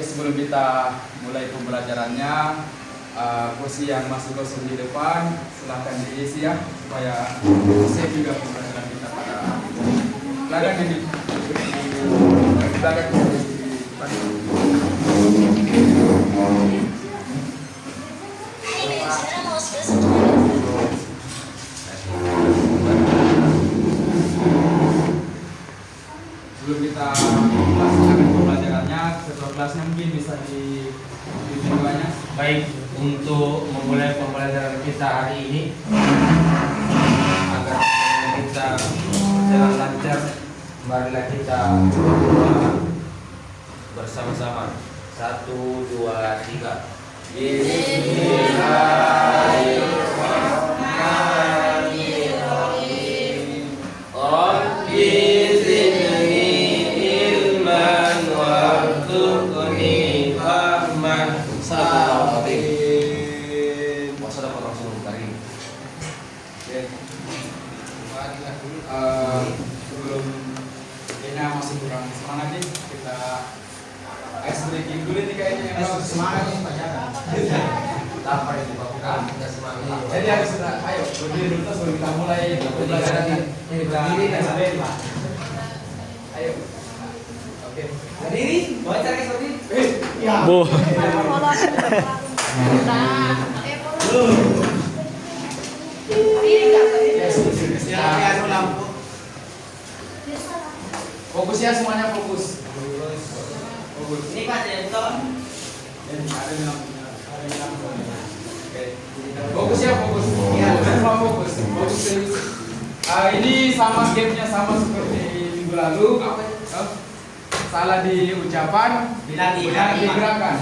sebelum kita mulai pembelajarannya, kursi yang masih kosong di depan silahkan diisi ya, supaya safe juga pembelajaran kita pada hari ini. Silakan di belakang. Sebelum kita melaksanakan pembelajarannya, ketua kelasnya mungkin bisa ditunjukkannya. Baik, untuk memulai pembelajaran kita hari ini agar kita jalan lancar, marilah kita bersama-sama. 1, 2, 3. Bismillahirrahmanirrahim. Rabbi zidni ilman warzuqni fahman. Puasa dapat langsung tarik. Oke. Sebelum kayaknya masih kurang semangat nih, kita ice breaking dulu nih kayaknya. Semangat nih Pak Jaka. Apa yang dilakukan? Tidak semangat. Jadi harus sudah, ayo berdiri dulu sebelum kita mulai pembelajaran ini. Kita berdiri Pak. Ayo. Oke. Berdiri, bawa cari seperti. Ya. Bu. Fokus ya, semuanya fokus. Fokus. Ini Pak saya buka Pak. Ada yang Oke. Fokus ya, fokus. Iya, semua fokus. Fokus serius. Ini sama gamenya sama seperti minggu lalu. Salah di ucapan, Bilang di gerakan.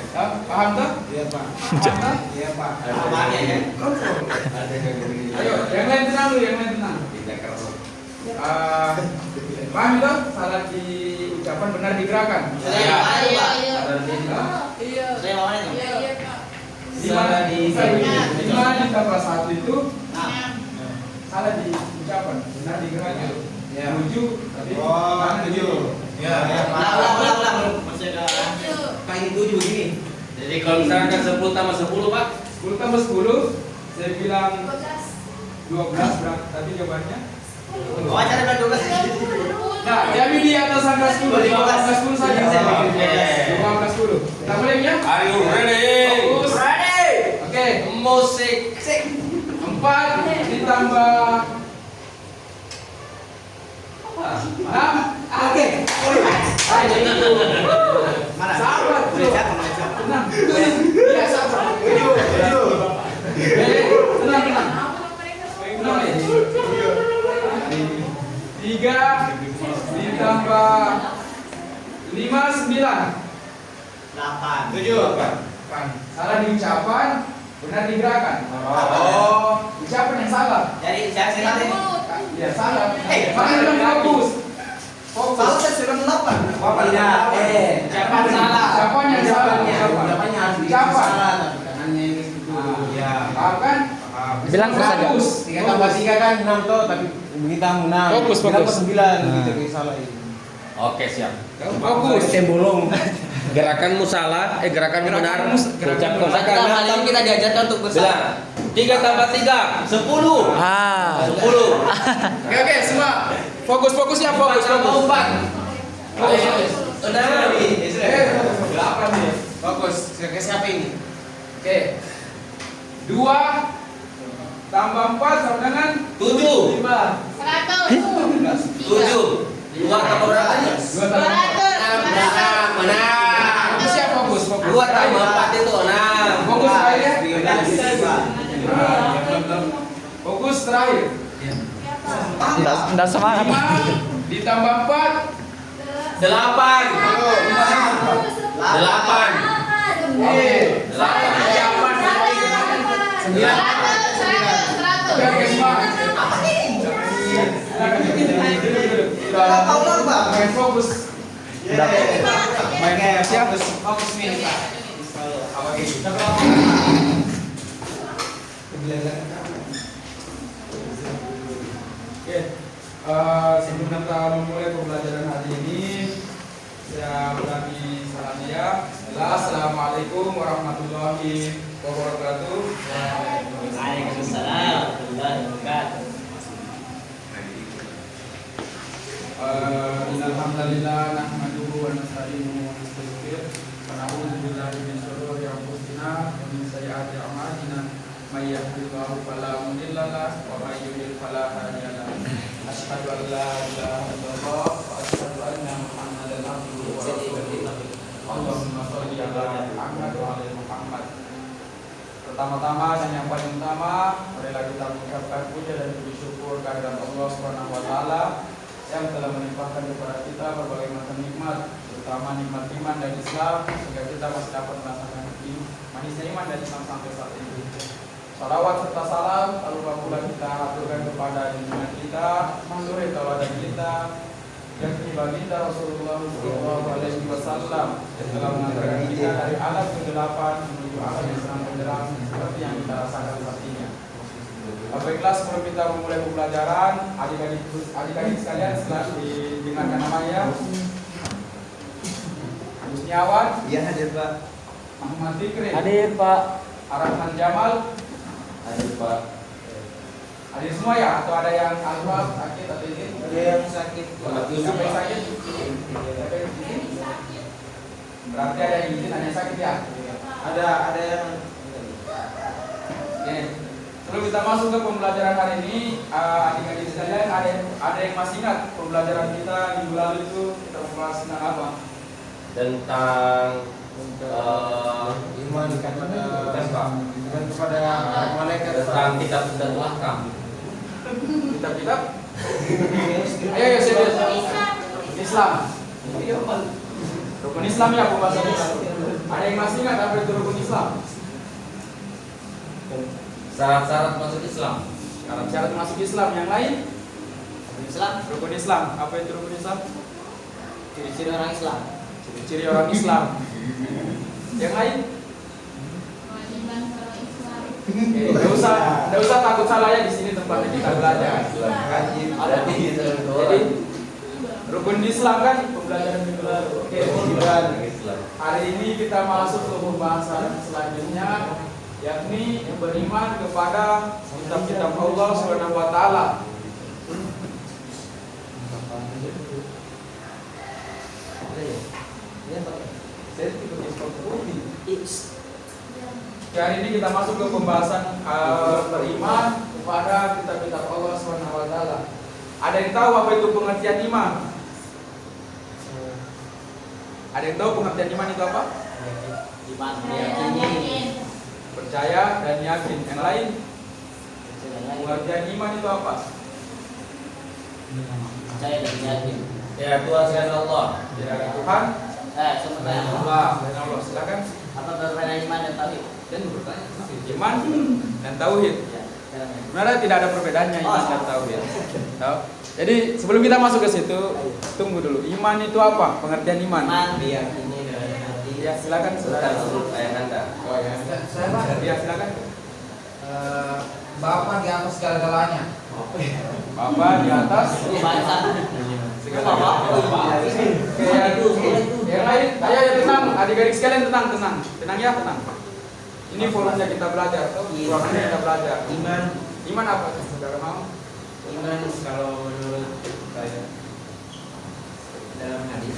Ya, paham tuh? Iya Pak. Paham tuh? Iya Pak. Paham ya? Ayo, yang lain tenang dulu, yang lain tenang. Paham itu? Salah di ucapan, benar di gerakan. Iya. Iya. Saya mau nanya. Salah di lima ditambah 1 itu salah di ucapan, benar di gerakan. 7 tadi. Oh, 7. Ya. Ulang. Masih ada. Kayak 7 gini. Jadi kalau misalkan 10 tambah 10 Pak, 10 tambah 10, saya bilang 12 berarti tadi jawabannya. Oh, cara bilang 12. Nah, jadi di atas angka 10, di bawah angka 10 saja. Oke. Di bawah angka 10. Kita mulai ya? are you ready? Fokus. Oke, Musik. 4 ditambah 6. Oke. Mana? Sahabat. Tenang. Iya, sahabat. 7. Tenang. Tenang ya. 3 ditambah 5, 9. 8. 7. Salah di ucapan, benar di gerakan. Oh, ucapan yang salah. Jadi saya tadi. Ya salah. Makanya fokus. Salah saya sudah 8. Tidak. Ucapan salah. Ucapan yang salah. Ucapannya harus Ucapan. salah, tapi kanannya ini itu. Ya. Paham kan? Bilang terus saja. Fokus. 3 tambah 3 kan 6 toh, tapi kita 6. Fokus. 9 gitu kayak salah ini. Oke, siap. Fokus. Bolong. Gerakanmu salah, gerakanmu benar. Ucapkan saja. Kali ini kita diajarkan untuk Bilang 3 tambah 3, 10. 10. Oke, semua. Fokus ya, fokus. Tambah 4. Udah nih. Berapa nih? Fokus. Siapa ini? Oke. 2 tambah 4 sama dengan 7. 5. 7. 2 tambah berapa? 2 tambah 4. Mana? Fokus ya, fokus. 2 tambah 4 itu 6. Fokus terakhir ya. Fokus terakhir. Enggak semangat. 5 ditambah 4. 8. 8. Oke, semua. Main fokus. Main siap. Fokus nih Pak. Apa gitu? Oke, sebelum kita memulai pembelajaran hari ini, saya ulangi salamnya ya. Assalamualaikum warahmatullahi wabarakatuh. Waalaikumsalam warahmatullahi wabarakatuh. Innal hamdalillah nahmaduhu wa nasta'inuhu wa nastaghfiruh wa na'udzu billahi min shururi anfusina wa min sayyiati a'malina may yahdihillahu fala mudilla lahu wa may yudlil fala hadiya lahu. Asyhadu an la ilaha illallah wa asyhadu anna Muhammadan abduhu wa rasuluh. Allahumma shalli ala Muhammad wa ala Muhammad. Pertama-tama dan yang paling utama, marilah kita mengucapkan puja dan puji syukur kehadirat Allah Subhanahu wa taala yang telah melimpahkan kepada kita berbagai macam nikmat, terutama nikmat iman dan Islam, sehingga kita masih dapat merasakan manisnya iman dan Islam sampai saat ini. Salawat serta salam tak lupa pula kita aturkan kepada junjungan kita, suri tauladan kita, yakni baginda Rasulullah SAW yang telah mengantarkan kita dari alam kegelapan menuju alam yang senang benderang seperti yang kita rasakan saat ini. Baiklah, sebelum kita memulai pembelajaran, adik-adik sekalian setelah didengarkan namanya Musniawan, Iya hadir Pak. Ahmad Fikri, Hadir Pak. Arahman Jamal, Hadir Pak. hadir semua ya? Atau ada yang alfa, sakit atau ini? Ada yang sakit. Siapa yang sakit? Berarti ada yang izin, ada yang sakit ya? Ada yang Oke. Sebelum kita masuk ke pembelajaran hari ini, adik-adik sekalian, ada yang masih ingat pembelajaran kita minggu lalu itu kita membahas tentang apa? Tentang iman kepada malaikat, tentang kitab dan wakam. Kitab-kitab? Ayo serius. Islam. Rukun Islam ya pembahasan kita. Ada yang masih ingat apa itu rukun Islam? Syarat-syarat masuk Islam. Syarat masuk Islam yang lain? Islam, Rukun Islam. Apa itu rukun Islam? ciri-ciri orang Islam. Ciri-ciri orang Islam. Yang lain? Nggak usah takut salah ya, di sini tempatnya kita belajar. Jadi rukun Islam kan pembelajaran minggu lalu. Oke. Hari ini kita masuk ke pembahasan selanjutnya, yakni beriman kepada kitab-kitab Allah Subhanahu wa taala. Hari ini kita masuk ke pembahasan beriman kepada kitab-kitab Allah Subhanahu wa taala. Ada yang tahu apa itu pengertian iman? Ada yang tahu pengertian iman itu apa? Iman meyakini, Percaya dan yakin. Yang lain? Pengertian iman itu apa? percaya dan yakin. Ya Tuhan selain Allah. Tidak ada Tuhan. Sebenarnya Allah. Allah. Silakan. apa perbedaan iman dan tauhid? Iman dan tauhid. Ya, Sebenarnya tidak ada perbedaannya iman dan tauhid. Tahu? Jadi sebelum kita masuk ke situ, tunggu dulu. Iman itu apa? Pengertian iman. iman meyakini dengan hati. Ya silakan saudara. Ayah Anda. Oh ya. Saya Pak, Ya silakan. Bapak di atas segala-galanya. Bapak di atas. Bahasa. Segala-galanya. Yang lain, ayo ya tenang, adik-adik sekalian tenang ya tenang. Ini forumnya kita belajar, ruangannya kita belajar. Iman apa saudara mau? Iman kalau menurut saya dalam hadis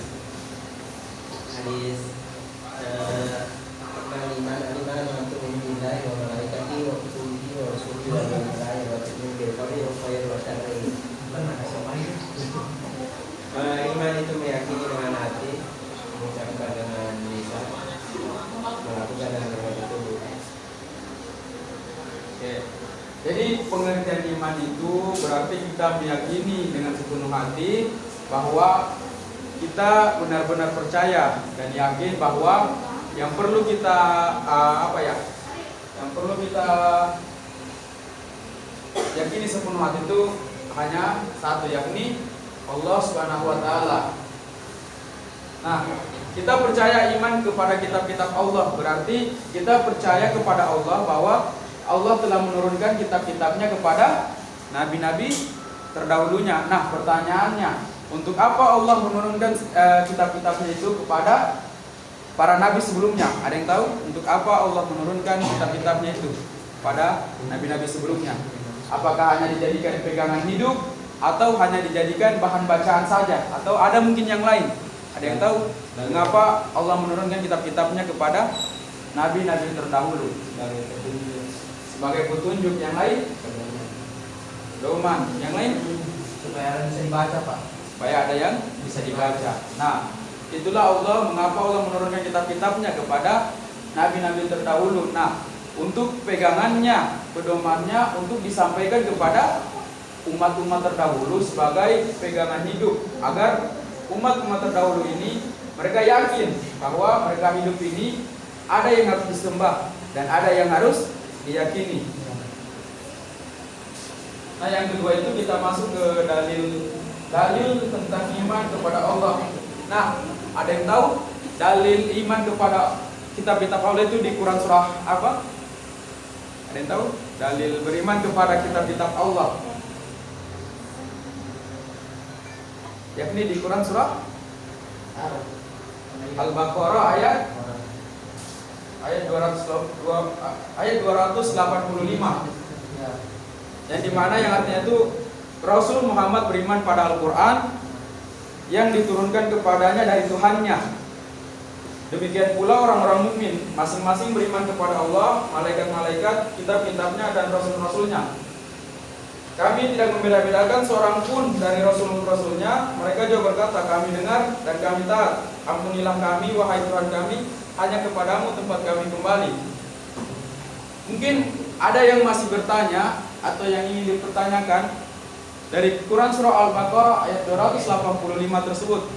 iman untuk billahi wa malaikatihi wa kutubihi wa rusulihi wa billahi wa tu'minu bil qadari wa khairi wa syarri. Iman itu meyakini dengan hati, mengucapkan dengan lisan, melakukan dengan tubuh. Oke. Jadi pengertian iman itu berarti kita meyakini dengan sepenuh hati bahwa kita benar-benar percaya dan yakin bahwa yang perlu kita yang perlu kita yakini sepenuh hati itu hanya satu, yakni Allah Subhanahu wa taala. Nah, kita percaya iman kepada kitab-kitab Allah berarti kita percaya kepada Allah bahwa Allah telah menurunkan kitab-kitabnya kepada nabi-nabi terdahulunya. Nah, pertanyaannya, untuk apa Allah menurunkan kitab-kitabnya itu kepada para nabi sebelumnya. Ada yang tahu untuk apa Allah menurunkan kitab-kitabnya itu pada nabi-nabi sebelumnya? Apakah hanya dijadikan pegangan hidup atau hanya dijadikan bahan bacaan saja, atau ada mungkin yang lain? Ada yang tahu mengapa Allah menurunkan kitab-kitabnya kepada nabi-nabi terdahulu? Sebagai petunjuk. Yang lain? Doman. Yang lain? Supaya bisa dibaca, Pak. Supaya ada yang bisa dibaca. Nah, itulah Allah mengapa Allah menurunkan kitab-kitabnya kepada nabi-nabi terdahulu. Nah, untuk pegangannya, pedomannya untuk disampaikan kepada umat-umat terdahulu sebagai pegangan hidup, agar umat-umat terdahulu ini mereka yakin bahwa mereka hidup ini ada yang harus disembah dan ada yang harus diyakini. Nah, yang kedua itu kita masuk ke dalil tentang iman kepada Allah. Nah, ada yang tahu dalil iman kepada kitab-kitab Allah itu di Quran surah apa? Ada yang tahu? Dalil beriman kepada kitab-kitab Allah, yakni di Quran surah Al-Baqarah ayat 285. Yang dimana yang artinya itu Rasul Muhammad beriman pada Al-Quran yang diturunkan kepadanya dari Tuhannya. Demikian pula orang-orang mukmin masing-masing beriman kepada Allah, malaikat-malaikat, kitab-kitabnya dan rasul-rasulnya. Kami tidak membeda-bedakan seorang pun dari rasul-rasulnya. Mereka juga berkata, kami dengar dan kami taat. Ampunilah kami, wahai Tuhan kami, hanya kepadamu tempat kami kembali. Mungkin ada yang masih bertanya atau yang ingin dipertanyakan dari Quran surah Al-Baqarah ayat 285 tersebut.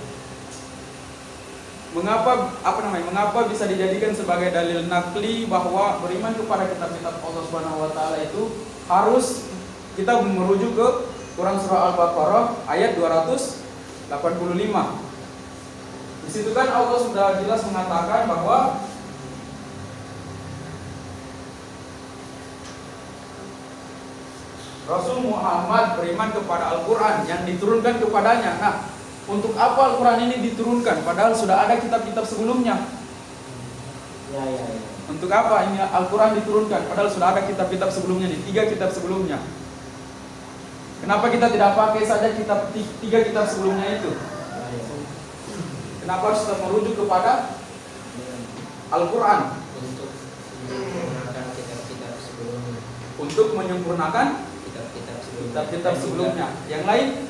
Mengapa bisa dijadikan sebagai dalil nakli bahwa beriman kepada kitab-kitab Allah Subhanahu wa taala itu harus kita merujuk ke Quran surah Al-Baqarah ayat 285. Di situ kan Allah sudah jelas mengatakan bahwa Rasul Muhammad beriman kepada Al-Quran yang diturunkan kepadanya. Nah, untuk apa Al-Quran ini diturunkan? Padahal sudah ada kitab-kitab sebelumnya. Ya. Untuk apa ini Al-Quran diturunkan? Padahal sudah ada kitab-kitab sebelumnya nih, 3 kitab sebelumnya. Kenapa kita tidak pakai saja 3 kitab sebelumnya itu? Kenapa harus kita merujuk kepada Al-Quran? Untuk menyempurnakan kitab-kitab sebelumnya. Yang lain?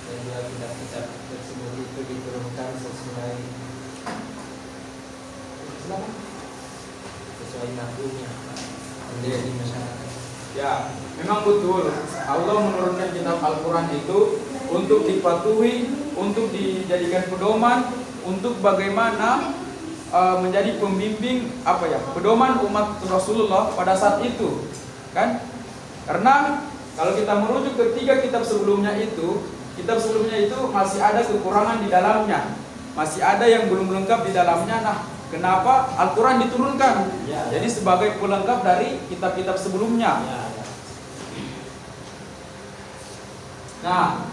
Dan juga kitab-kitab tersebut itu diturunkan sesuai nafsunya menjadi masyarakat. Ya, memang betul. Allah menurunkan kitab Al-Quran itu untuk dipatuhi, untuk dijadikan pedoman, untuk bagaimana menjadi pembimbing pedoman umat Rasulullah pada saat itu, kan? Karena kalau kita merujuk ke 3 kitab sebelumnya itu, masih ada kekurangan di dalamnya, masih ada yang belum lengkap di dalamnya. Nah, kenapa Al-Quran diturunkan? Jadi sebagai pelengkap dari kitab-kitab sebelumnya. Nah,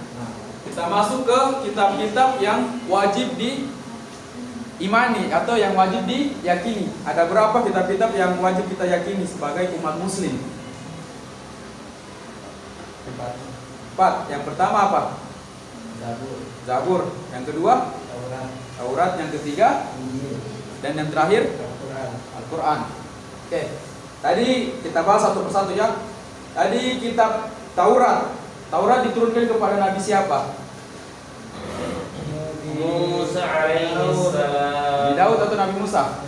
kita masuk ke kitab-kitab yang wajib diimani atau yang wajib diyakini. Ada berapa kitab-kitab yang wajib kita yakini sebagai umat muslim? 4. Yang pertama apa? Zabur. Yang kedua? Taurat. Yang ketiga? Dan yang terakhir? Al-Quran. Oke. Tadi kita bahas satu persatu ya. Tadi kitab Taurat. Taurat diturunkan kepada Nabi siapa? Musa alaihissalam. Nabi Daud atau Nabi Musa?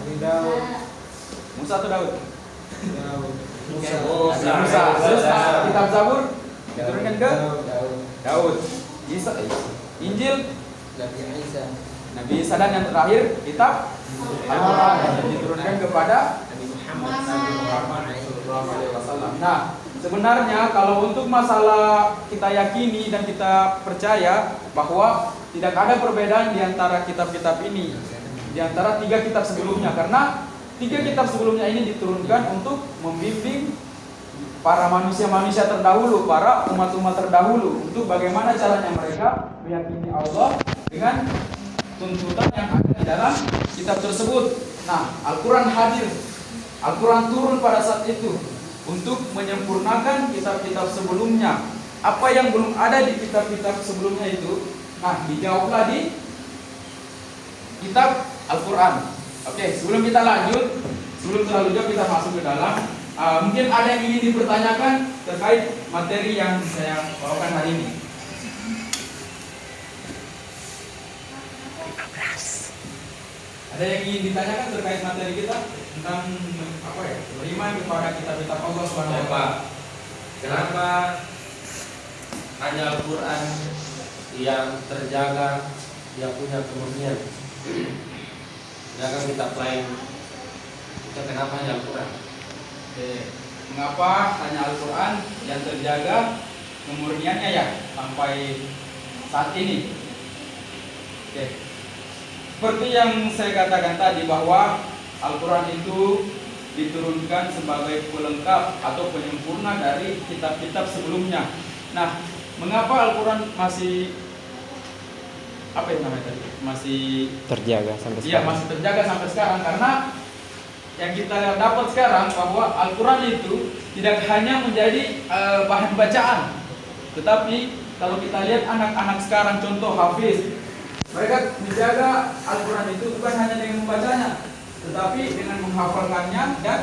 Musa atau Daud? Musa. Terus kitab Zabur diturunkan ke Daud. Injil Nabi Isa, dan yang terakhir kitab Al-Quran yang diturunkan kepada Nabi Muhammad SAW. Nah, sebenarnya kalau untuk masalah kita yakini dan kita percaya bahwa tidak ada perbedaan di antara kitab-kitab ini, di antara 3 kitab sebelumnya, karena 3 kitab sebelumnya ini diturunkan untuk membimbing para manusia-manusia terdahulu, para umat-umat terdahulu, untuk bagaimana caranya mereka meyakini Allah dengan tuntutan yang ada di dalam kitab tersebut. Nah, Al-Quran hadir, Al-Quran turun pada saat itu untuk menyempurnakan kitab-kitab sebelumnya. Apa yang belum ada di kitab-kitab sebelumnya itu, nah dijawablah di kitab Al-Quran. Oke, sebelum kita lanjut, sebelum terlalu jauh kita masuk ke dalam, mungkin ada yang ingin dipertanyakan terkait materi yang saya bawakan hari ini. Ada yang ingin ditanyakan terkait materi kita tentang apa ya? Beriman kepada kitab-kitab Allah SWT. Kenapa hanya Al-Quran yang terjaga, yang punya kemurnian? Sedangkan kitab lain, itu kenapa hanya Al-Quran? Mengapa hanya Al-Quran yang terjaga kemurniannya ya sampai saat ini? Oke. Seperti yang saya katakan tadi bahwa Al-Quran itu diturunkan sebagai pelengkap atau penyempurna dari kitab-kitab sebelumnya. Nah, mengapa Al-Quran masih apa yang namanya tadi? Masih Terjaga sampai iya, sekarang. masih terjaga sampai sekarang karena yang kita dapat sekarang bahwa Al-Quran itu tidak hanya menjadi bahan bacaan, tetapi kalau kita lihat anak-anak sekarang, contoh Hafiz, mereka menjaga Al-Quran itu bukan hanya dengan membacanya, tetapi dengan menghafalkannya dan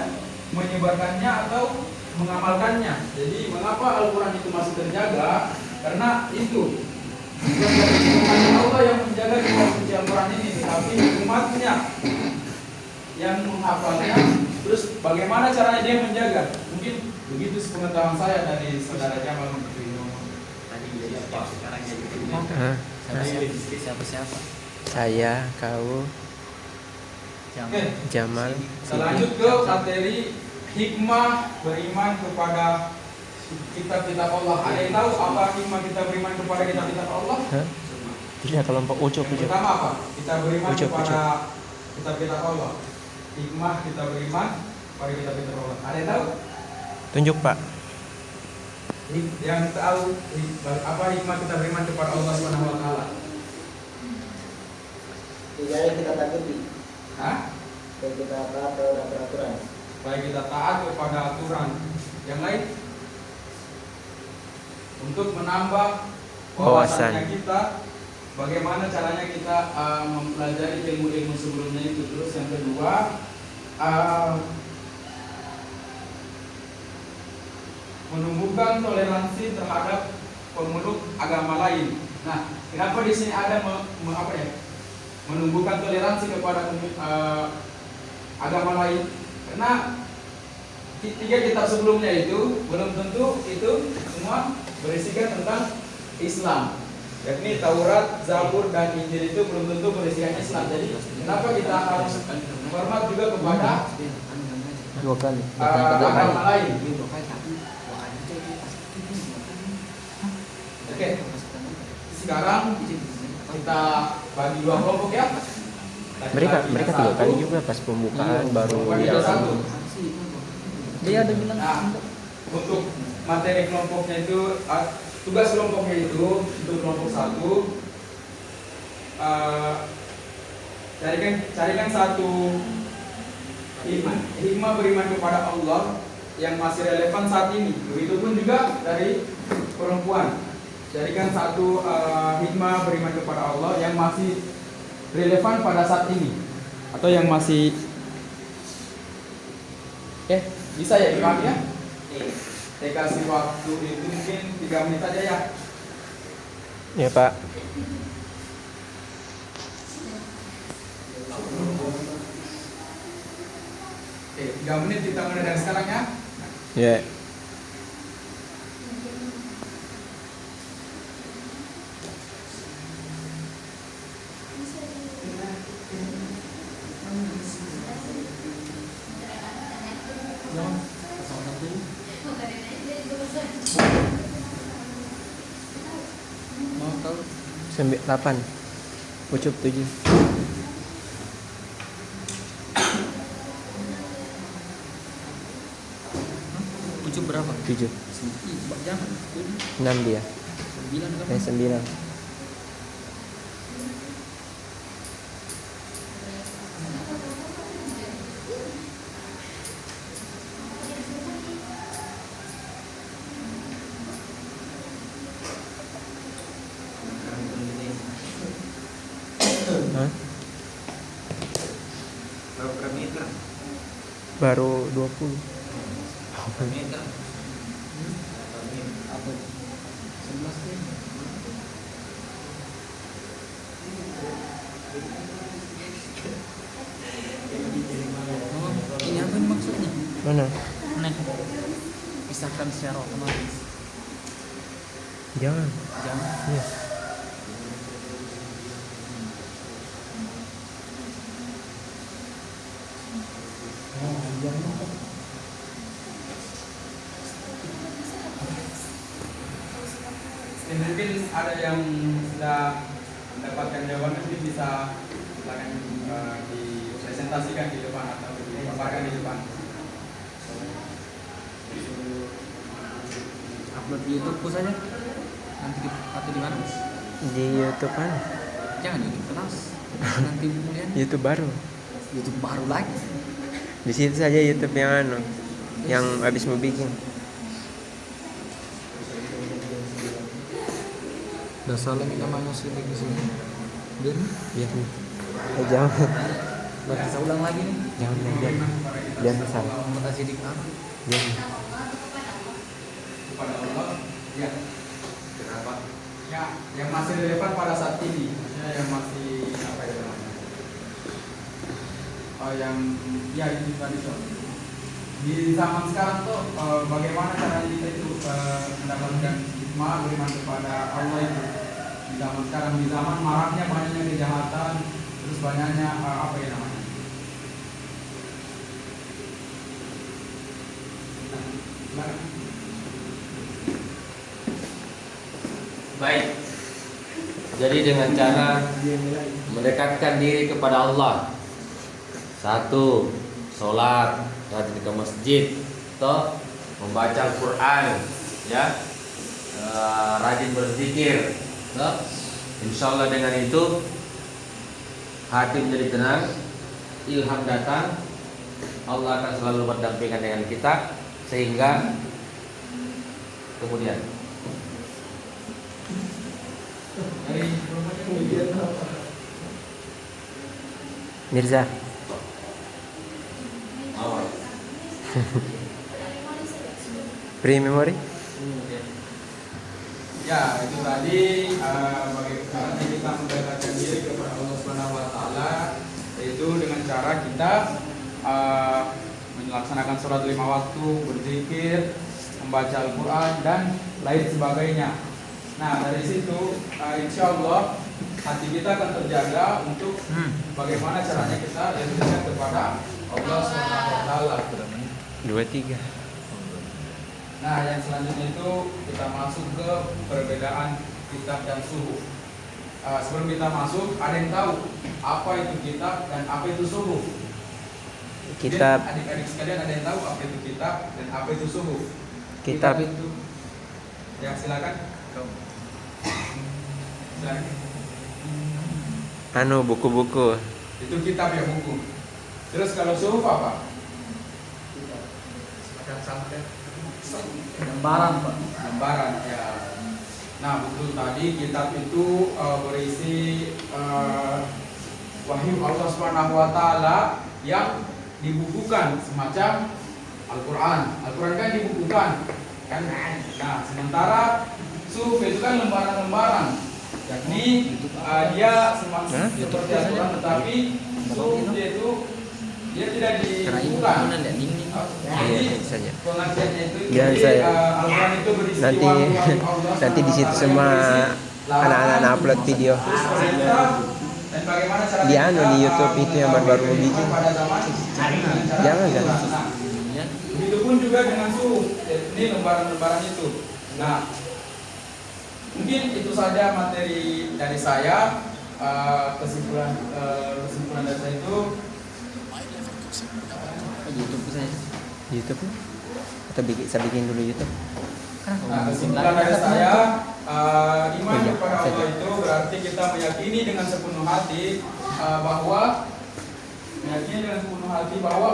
menyebarkannya atau mengamalkannya. Jadi mengapa Al-Quran itu masih terjaga? Karena itu bukan Allah yang menjaga kitab suci Al-Quran ini, tetapi umatnya yang menghafalnya. Terus bagaimana caranya dia menjaga? Mungkin begitu sepengetahuan saya dari saudara Jamal. Siapa? Saya, kau, Oke, Jamal. kita lanjut ke materi hikmah beriman kepada kitab-kitab Allah. Ada yang tahu apa hikmah kita beriman kepada kitab-kitab Allah? Hah? Iya, kelompok ucup. Pertama apa? Kita beriman Ucup. kepada kitab-kitab Allah. Hikmah kita beriman kepada kitab-kitab Allah. Ada yang tahu? Tunjuk, Pak. Yang tahu apa hikmah kita beriman kepada Allah Subhanahu wa taala? Tidak yang kita takuti, Hah? dan kita taat terhadap peraturan. Baik kita taat kepada aturan. Yang lain? Untuk menambah wawasannya kita, bagaimana caranya kita mempelajari ilmu-ilmu sebelumnya itu. Terus yang kedua, menumbuhkan toleransi terhadap pemeluk agama lain. Nah, kenapa di sini ada menumbuhkan toleransi kepada agama lain? Karena tiga kitab sebelumnya itu belum tentu itu semua berisikan tentang Islam. Yakni Taurat, Zabur, dan Injil itu belum tentu berisikan Islam. Jadi kenapa kita harus hormat juga kepada Dua kali. agama lain? Oke, sekarang kita bagi dua kelompok ya. Mereka tiga kali juga pas pembukaan baru yang satu. dia ada bilang. Nah, untuk materi kelompoknya itu, tugas kelompoknya itu untuk kelompok satu, carikan satu hikmah beriman kepada Allah yang masih relevan saat ini. Begitupun juga dari perempuan. Jadikan satu hikmah beriman kepada Allah yang masih relevan pada saat ini, atau yang masih bisa ya dipahami ya? Saya kasih waktu itu mungkin 3 menit aja ya. Ya, Pak. Oke, 3 menit kita mulai dari sekarang ya. Ya. Mau tahu? 8. Ucup 7. Ucup berapa? 7. Jangan. 6 dia. 9 kan? 9. baru 20. Meter. Apa? 11 nih. Oh, ini apa nih maksudnya? Mana? Nih. Pisahkan secara otomatis. Jangan. Jangan. Iya. Mungkin ada yang sudah mendapatkan jawaban, mungkin bisa silakan dipresentasikan di depan atau dipaparkan di depan. Upload di YouTube saja. Nanti atau di mana? Di YouTube kan? Jangan di YouTube kelas. Nanti kemudian YouTube baru. YouTube baru lagi. Di situ saja YouTube yang yang habis mau bikin. Udah salah nih namanya sini di sini. Biar Biar nih. Jangan. Baca saya ulang lagi nih. Jangan biar salah. Baca sidik ah. Jangan. Kepada Allah, ya. Kenapa? Ya, yang masih relevan pada saat ini, maksudnya yang masih apa ya namanya? Yang ya itu tadi tuh. Di zaman sekarang tuh bagaimana cara kita itu mendapatkan hikmah beriman kepada Allah itu di zaman sekarang, di zaman maraknya banyaknya kejahatan, terus banyaknya apa ya namanya? Nah, Baik. Jadi dengan cara mendekatkan diri kepada Allah. 1. Sholat, rajin ke masjid, toh membaca Al-Quran, ya, rajin berzikir, toh. Insya Allah dengan itu hati menjadi tenang, ilham datang, Allah akan selalu berdampingan dengan kita sehingga kemudian Mirza. awal. Pre-memory? Ya, itu tadi bagaimana kita mendekatkan diri kepada Allah Subhanahu wa taala, yaitu dengan cara kita melaksanakan sholat 5 waktu, berzikir, membaca Al-Qur'an dan lain sebagainya. Nah, dari situ insya Allah hati kita akan terjaga untuk bagaimana caranya kita lebih dekat kepada Allah Subhanahu wa taala. 2-3. Nah, yang selanjutnya itu kita masuk ke perbedaan kitab dan suhuf. Sebelum kita masuk, ada yang tahu apa itu kitab dan apa itu suhuf? Kitab. Adik-adik sekalian, ada yang tahu apa itu kitab dan apa itu suhuf? Kitab itu, ya silakan. Silakan. Buku-buku. Itu kitab ya, buku. Terus kalau suhuf apa? Lembaran, Pak. Lembaran, ya. Nah, betul tadi kitab itu berisi wahyu Allah Subhanahu wa taala yang dibukukan semacam Al-Qur'an. Al-Qur'an kan dibukukan, kan? Nah, sementara suhuf itu kan lembaran-lembaran. Yakni dia seperti Al-Qur'an, tetapi suhuf dia tidak dibukukan. Jadi saja. pengertiannya itu Ya, jadi, saya. Al-Quran itu berisi Nanti wahyu Allah nanti di situ SWT semua yang berisi anak-anak upload video. perintah dan bagaimana cara Di kita, di YouTube itu yang baru beriman bikin. pada zaman Jangan, itu. jangan. Nah, begitupun juga dengan suhuf. Ini lembaran-lembaran itu. Nah, mungkin itu saja materi dari saya. Kesimpulan dari saya itu YouTube saya. YouTube atau saya bikin dulu YouTube. Nah, kesimpulan dari saya, iman Iya, kepada Allah saja. itu berarti kita meyakini dengan sepenuh hati bahwa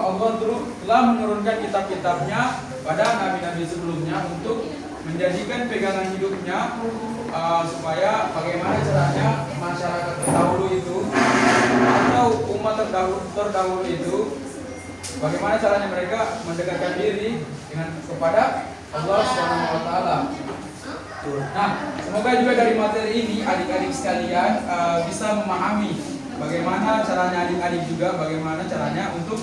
Allah telah menurunkan kitab-kitabnya pada nabi-nabi sebelumnya untuk menjadikan pegangan hidupnya, supaya bagaimana caranya masyarakat terdahulu itu atau umat terdahulu itu bagaimana caranya mereka mendekatkan diri dengan kepada Allah Subhanahu wa taala. Nah, semoga juga dari materi ini adik-adik sekalian bisa memahami bagaimana caranya adik-adik juga bagaimana caranya untuk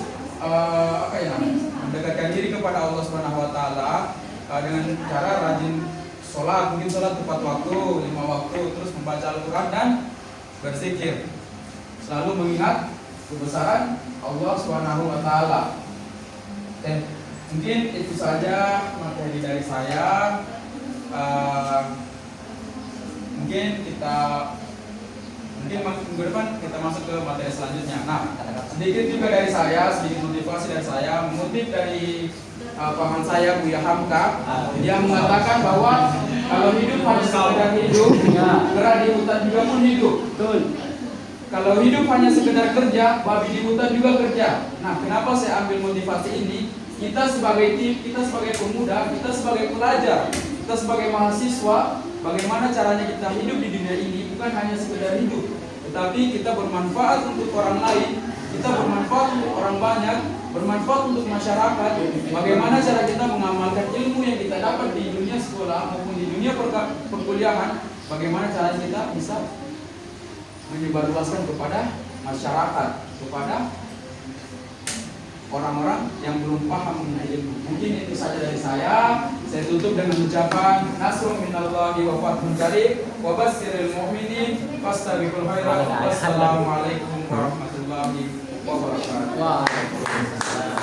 mendekatkan diri kepada Allah Subhanahu wa taala dengan cara rajin sholat, mungkin sholat tepat waktu, 5 waktu, terus membaca Al-Quran dan berzikir. Selalu mengingat kebesaran Allah Subhanahu wa taala. Dan mungkin itu saja materi dari saya. Mungkin minggu depan kita masuk ke materi selanjutnya. Nah, sedikit juga dari saya, sedikit motivasi dari saya, mengutip dari paman saya Buya Hamka, dia mengatakan bahwa kalau hidup hanya sekedar hidup, kera di hutan juga pun hidup. Betul. Kalau hidup hanya sekedar kerja, babi di hutan juga kerja. Nah, kenapa saya ambil motivasi ini? Kita sebagai tim, kita sebagai pemuda, kita sebagai pelajar, kita sebagai mahasiswa, bagaimana caranya kita hidup di dunia ini bukan hanya sekedar hidup, tetapi kita bermanfaat untuk orang lain, kita bermanfaat untuk orang banyak, bermanfaat untuk masyarakat. Bagaimana cara kita mengamalkan ilmu yang kita dapat di dunia sekolah maupun di dunia perkuliahan, bagaimana caranya kita bisa menyebarluaskan kepada masyarakat, kepada orang-orang yang belum paham mengenai ilmu. Mungkin itu saja dari saya. Saya tutup dengan ucapan nasrun minallahi wa fathun qarib wa basyiril mu'minin fastabiqul khairat. Wassalamualaikum warahmatullahi wabarakatuh. Waalaikumsalam.